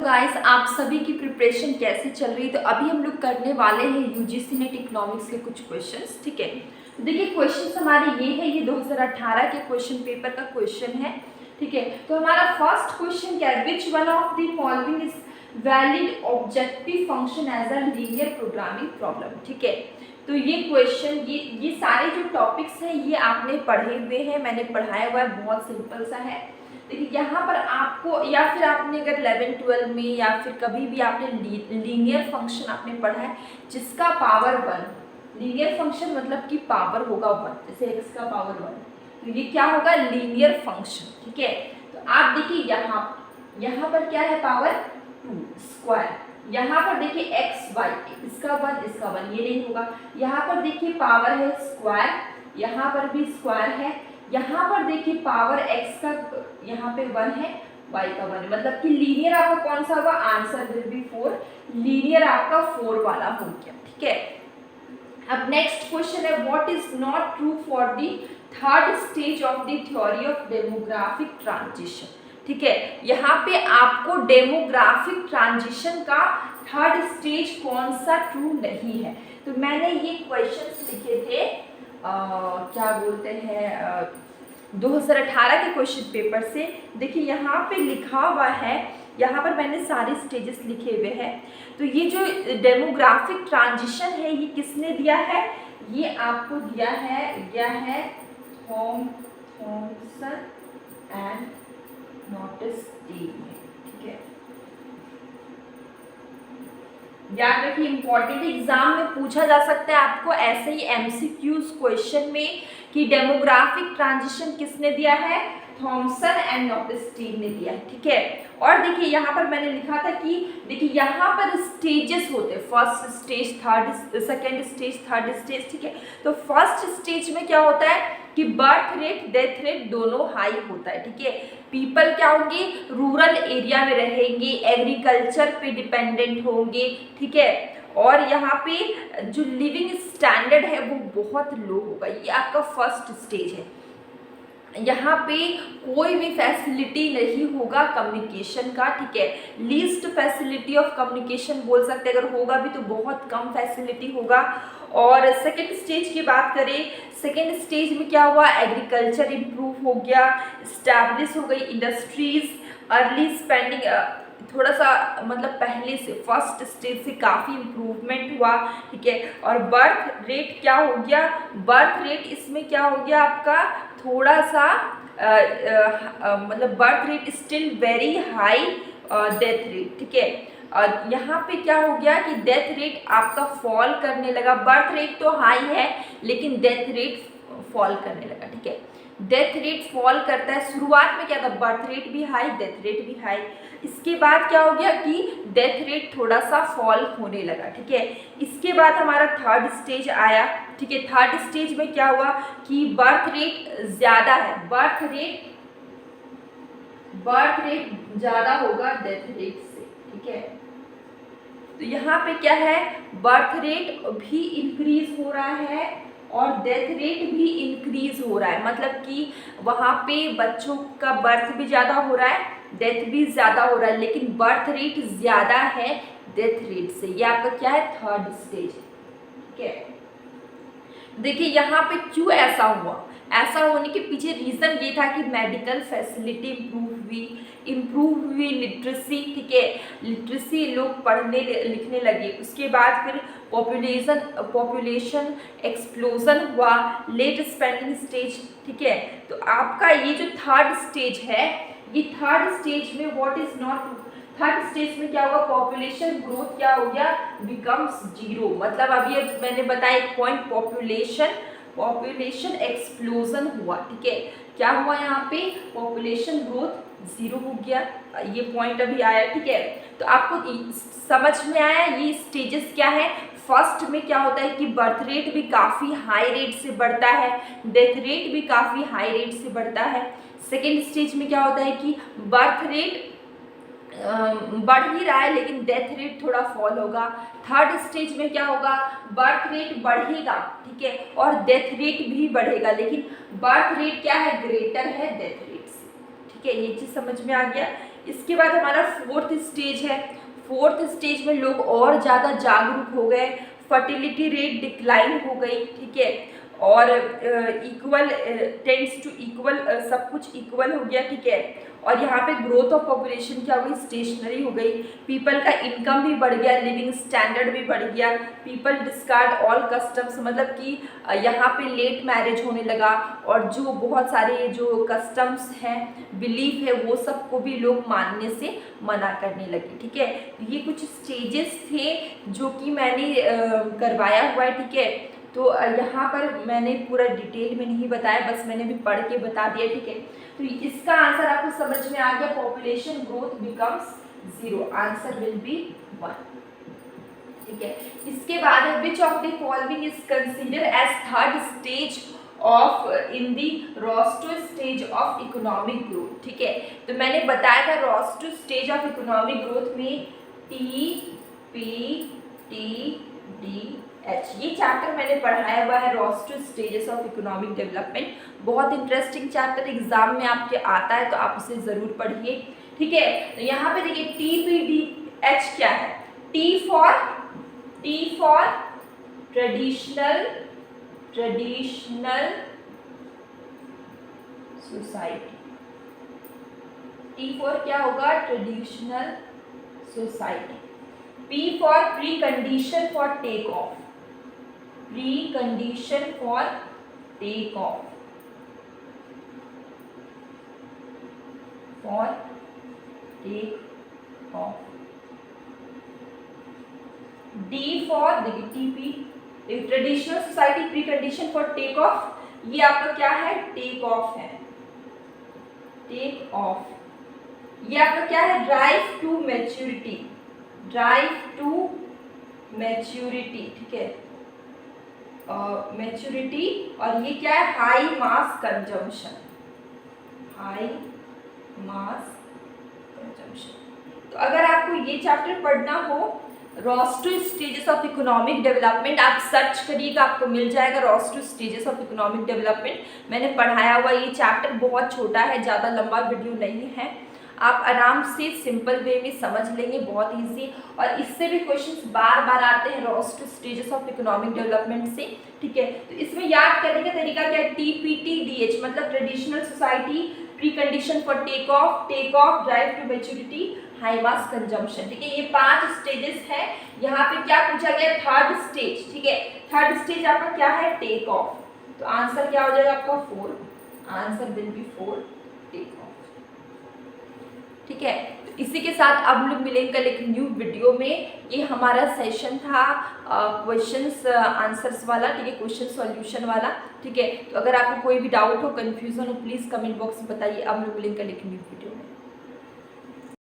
Guys, आप सभी की प्रिपरेशन कैसे चल रही है? तो अभी हम लोग करने वाले हैं यूजीसी नेट इकोनॉमिक्स के कुछ क्वेश्चंस। ठीक है, तो देखिए क्वेश्चंस हमारे ये है, ये 2018 के क्वेश्चन पेपर का क्वेश्चन है। ठीक है, तो हमारा फर्स्ट क्वेश्चन क्या है? Which one of the following is valid objective function as a linear programming problem. ठीक है, तो ये क्वेश्चन, ये सारे जो टॉपिक्स हैं ये आपने पढ़े हुए हैं, मैंने पढ़ाया हुआ है, बहुत सिंपल सा है। देखिए यहाँ पर आपको, या फिर आपने अगर 11-12 में या फिर कभी भी आपने लीनियर फंक्शन आपने पढ़ा है जिसका पावर 1, लीनियर फंक्शन मतलब कि पावर होगा 1, जैसे x का पावर 1, तो ये क्या होगा? Linear function. ठीक है, तो आप देखिए यहाँ पर क्या है? Power 2 square. यहाँ पर देखिए x y, इसका 1 ये नहीं होगा। यहाँ पर देखिए पावर है स्क्वायर, यहाँ पर भी स्क्वायर है। यहाँ पर देखिए पावर x का यहाँ पे 1 है, y का 1 है, मतलब कि लीनियर आपका कौन सा होगा? आंसर विल बी 4, लीनियर आपका 4 वाला हो गया। ठीक है, अब नेक्स्ट क्वेश्चन है, what is not true for the third stage of the theory of demographic transition. ठीक है, यहाँ पे आपको डेमोग्राफिक ट्रांजिशन का थर्ड स्टेज कौन सा ट्रू नहीं है। तो मैंने ये क्वेश्चंस लिखे थे क्या बोलते हैं 2018 के क्वेश्चन पेपर से। देखिए यहाँ पे लिखा हुआ है, यहाँ पर मैंने सारे स्टेजेस लिखे हुए हैं। तो ये जो डेमोग्राफिक ट्रांजिशन है ये किसने दिया है? ये आपको दिया है थॉमसन एंड नॉटिस-डी। ठीक है, याद रखिए, इंपॉर्टेंट एग्जाम में पूछा जा सकता है आपको ऐसे ही एमसीक्यूज क्वेश्चन में कि डेमोग्राफिक ट्रांजिशन किसने दिया है? थॉमसन एंड नॉटिस-डी ने दिया है। ठीक है, और देखिए यहाँ पर मैंने लिखा था कि देखिए यहाँ पर स्टेजेस होते हैं, first stage, second stage, third stage. ठीक है, तो फर्स्ट स्टेज में क्या होता है कि बर्थ रेट, डेथ रेट दोनों हाई होता है। ठीक है, पीपल क्या होंगे? रूरल एरिया में रहेंगे, एग्रीकल्चर पे डिपेंडेंट होंगे। ठीक है, और यहाँ पे जो लिविंग स्टैंडर्ड है वो बहुत लो होगा। ये आपका फर्स्ट स्टेज है। यहाँ पे कोई भी फैसिलिटी नहीं होगा कम्युनिकेशन का। ठीक है, लीस्ट फैसिलिटी ऑफ कम्युनिकेशन बोल सकते हैं, अगर होगा भी तो बहुत कम फैसिलिटी होगा। और सेकेंड स्टेज की बात करें, सेकेंड स्टेज में क्या हुआ? एग्रीकल्चर इम्प्रूव हो गया, इस्टेब्लिश हो गई इंडस्ट्रीज, अर्ली स्पेंडिंग थोड़ा सा मतलब पहले से फर्स्ट स्टेज से काफ़ी इम्प्रूवमेंट हुआ। ठीक है, और बर्थ रेट क्या हो गया? बर्थ रेट इसमें क्या हो गया आपका? थोड़ा सा मतलब birth rate still very high, death rate. ठीक है, यहाँ पे क्या हो गया कि डेथ रेट आपका फॉल करने लगा। बर्थ रेट तो हाई है लेकिन डेथ रेट फॉल करने लगा। ठीक है, डेथ रेट फॉल करता है। शुरुआत में क्या था? बर्थ रेट भी हाई, डेथ रेट भी हाई। इसके बाद क्या हो गया कि डेथ रेट थोड़ा सा फॉल होने लगा। ठीक है, इसके बाद हमारा थर्ड स्टेज आया। ठीक है, थर्ड स्टेज में क्या हुआ कि बर्थ रेट ज़्यादा है, बर्थ रेट ज़्यादा होगा डेथ रेट से। ठीक है, तो यहाँ पे क्या है? बर्थ रेट भी इंक्रीज हो रहा है और डेथ रेट भी इंक्रीज हो रहा है, मतलब कि वहाँ पे बच्चों का बर्थ भी ज़्यादा हो रहा है, डेथ भी ज़्यादा हो रहा है, लेकिन बर्थ रेट ज़्यादा है डेथ रेट से। ये आपका क्या है? Third stage. ठीक है, देखिए यहाँ पे क्यों ऐसा हुआ? ऐसा होने के पीछे रीज़न ये था कि मेडिकल फैसिलिटी इम्प्रूव हुई लिटरेसी। ठीक है, लिटरेसी, लोग पढ़ने लिखने लगे। उसके बाद फिर पॉपुलेशन एक्सप्लोजन हुआ, लेट स्पेंडिंग स्टेज। ठीक है, तो आपका ये जो थर्ड स्टेज है, ये थर्ड स्टेज में what is not, third stage में क्या होगा? पॉपुलेशन ग्रोथ क्या हो गया? Becomes zero. मतलब अभी मैंने बताया एक पॉइंट, पॉपुलेशन एक्सप्लोजन हुआ। ठीक है, क्या हुआ यहाँ पे? पॉपुलेशन ग्रोथ जीरो हो गया, ये पॉइंट अभी आया। ठीक है, तो आपको समझ में आया ये स्टेजेस क्या है? फर्स्ट में क्या होता है कि बर्थ रेट भी काफ़ी हाई रेट से बढ़ता है, डेथ रेट भी काफ़ी हाई रेट से बढ़ता है। सेकेंड स्टेज में क्या होता है कि बर्थ रेट बढ़ ही रहा है लेकिन डेथ रेट थोड़ा फॉल होगा। थर्ड स्टेज में क्या होगा? बर्थ रेट बढ़ेगा। ठीक है, और डेथ रेट भी बढ़ेगा, लेकिन बर्थ रेट क्या है? ग्रेटर है डेथ रेट से। ठीक है, ये चीज़ समझ में आ गया। इसके बाद हमारा फोर्थ स्टेज है। फोर्थ स्टेज में लोग और ज़्यादा जागरूक हो गए, फर्टिलिटी रेट डिक्लाइन हो गई, ठीक है, और इक्वल टेंड्स टू इक्वल, सब कुछ इक्वल हो गया, ठीक है। और यहाँ पे ग्रोथ ऑफ पॉपुलेशन क्या हो गई, स्टेशनरी हो गई। पीपल का इनकम भी बढ़ गया, लिविंग स्टैंडर्ड भी बढ़ गया। पीपल डिस्कार्ड ऑल कस्टम्स, मतलब कि यहाँ पे लेट मैरिज होने लगा, और जो बहुत सारे जो कस्टम्स हैं, बिलीफ है, वो सबको भी लोग मानने से मना करने लगे, ठीक है। ये कुछ स्टेजेस थे जो कि मैंने करवाया हुआ है, ठीक है। तो यहाँ पर मैंने पूरा डिटेल में नहीं बताया, बस मैंने भी पढ़ के बता दिया, ठीक है। तो इसका आंसर आपको समझ में आ गया, population growth becomes 0, answer will be 1, ठीक है। इसके बाद है which of the following is consider as third stage of in the Rostow stage of economic growth, ठीक है। तो मैंने बताया था Rostow stage of economic growth में TPTDH, ये चैप्टर मैंने पढ़ाया हुआ है, Rostow stages of economic development. बहुत इंटरेस्टिंग चैप्टर, एग्जाम में आपके आता है, तो आप उसे ज़रूर पढ़िए, ठीक है। तो यहाँ पे देखिए TPDH क्या है, T for traditional society, T for क्या होगा, traditional society. P for pre condition for take off, precondition for take off, D for देखिए TP, traditional society, pre condition for take off, ये आपका क्या है, टेक ऑफ है, take off. ये आपका क्या है, ड्राइव टू मैच्योरिटी, ठीक है, मैच्योरिटी। और ये क्या है, हाई मास कंजम्पशन, तो अगर आपको ये चैप्टर पढ़ना हो, Rosto stages of economic development, आप सर्च करिएगा, आपको मिल जाएगा Rosto stages of economic development. मैंने पढ़ाया हुआ ये चैप्टर बहुत छोटा है, ज़्यादा लंबा वीडियो नहीं है, आप आराम से सिंपल वे में समझ लेंगे, बहुत इजी। और इससे भी क्वेश्चंस बार बार आते हैं Rosto stages of economic development से, ठीक है। तो इसमें याद करने का तरीका क्या है, TPTDH मतलब traditional society, pre condition for take off, drive to maturity, high mass consumption, ठीक है। ये 5 स्टेजेस है। यहाँ पे क्या पूछा गया, थर्ड स्टेज, ठीक है। थर्ड स्टेज आपका क्या है, टेक ऑफ, तो आंसर क्या हो जाएगा आपका 4, answer will be 4, take off, ठीक है। तो इसी के साथ अब हम लोग मिलेंगे कल एक न्यू वीडियो में। ये हमारा सेशन था क्वेश्चंस आंसर्स वाला, ठीक है, क्वेश्चन सॉल्यूशन वाला, ठीक है। तो अगर आपको कोई भी डाउट हो, कंफ्यूजन हो, प्लीज़ कमेंट बॉक्स में बताइए। अब हम लोग मिलेंगे कल एक न्यू वीडियो में।